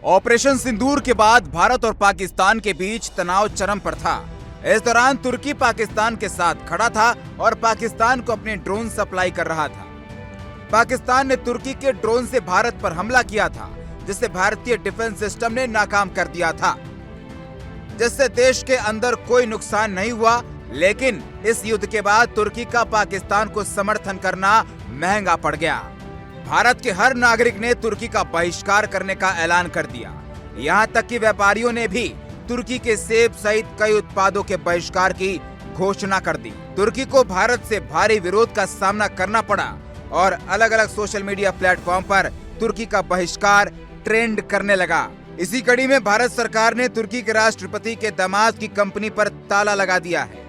Operation सिंदूर के बाद भारत और पाकिस्तान के बीच तनाव चरम पर था। इस दौरान तुर्की पाकिस्तान के साथ खड़ा था और पाकिस्तान को अपने ड्रोन सप्लाई कर रहा था। पाकिस्तान ने तुर्की के ड्रोन से भारत पर हमला किया था, जिसे भारतीय डिफेंस सिस्टम ने नाकाम कर दिया था, जिससे देश के अंदर कोई नुकसान नहीं हुआ। लेकिन इस युद्ध के बाद तुर्की का पाकिस्तान को समर्थन करना महंगा पड़ गया। भारत के हर नागरिक ने तुर्की का बहिष्कार करने का ऐलान कर दिया। यहाँ तक कि व्यापारियों ने भी तुर्की के सेब सहित कई उत्पादों के बहिष्कार की घोषणा कर दी। तुर्की को भारत से भारी विरोध का सामना करना पड़ा और अलग अलग सोशल मीडिया प्लेटफॉर्म पर तुर्की का बहिष्कार ट्रेंड करने लगा। इसी कड़ी में भारत सरकार ने तुर्की के राष्ट्रपति के दामाद की कंपनी पर ताला लगा दिया है।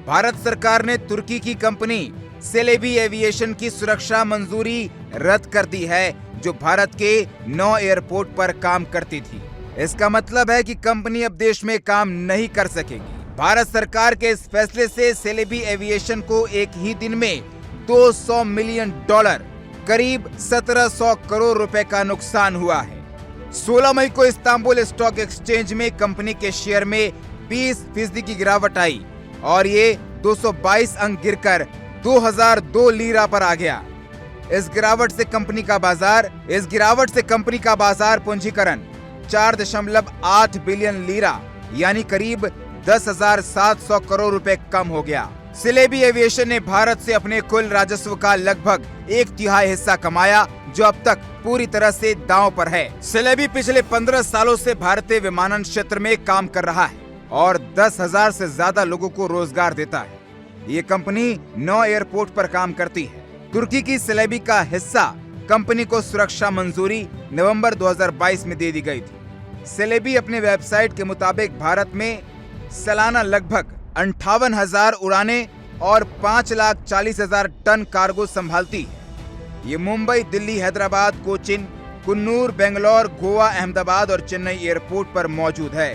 भारत सरकार ने तुर्की की कंपनी सेलेबी एविएशन की सुरक्षा मंजूरी रद्द कर दी है, जो भारत के 9 एयरपोर्ट पर काम करती थी। इसका मतलब है कि कंपनी अब देश में काम नहीं कर सकेगी। भारत सरकार के इस फैसले से सेलेबी एविएशन को एक ही दिन में $200 मिलियन करीब 1700 करोड़ रुपए का नुकसान हुआ है। 16 मई को इस्तांबुल स्टॉक एक्सचेंज में कंपनी के शेयर में 20% की गिरावट आई और ये 222 अंक गिरकर 2002 लीरा पर आ गया। इस गिरावट से कंपनी का बाजार पूंजीकरण 4.8 बिलियन लीरा यानी करीब 10,700 करोड़ रुपए कम हो गया। सेलेबी एविएशन ने भारत से अपने कुल राजस्व का लगभग 1/3 हिस्सा कमाया, जो अब तक पूरी तरह से दांव पर है। सेलेबी पिछले 15 सालों से भारतीय विमानन क्षेत्र में काम कर रहा है और 10,000 से ज्यादा लोगों को रोजगार देता है। ये कंपनी 9 एयरपोर्ट पर काम करती है। तुर्की की सेलेबी का हिस्सा कंपनी को सुरक्षा मंजूरी नवंबर 2022 में दे दी गई थी। सेलेबी अपने वेबसाइट के मुताबिक भारत में सालाना लगभग 58,000 उड़ानें और 5,40,000 टन कार्गो संभालती है। ये मुंबई, दिल्ली, हैदराबाद, कोचिन, कुन्नूर, बेंगलोर, गोवा, अहमदाबाद और चेन्नई एयरपोर्ट पर मौजूद है।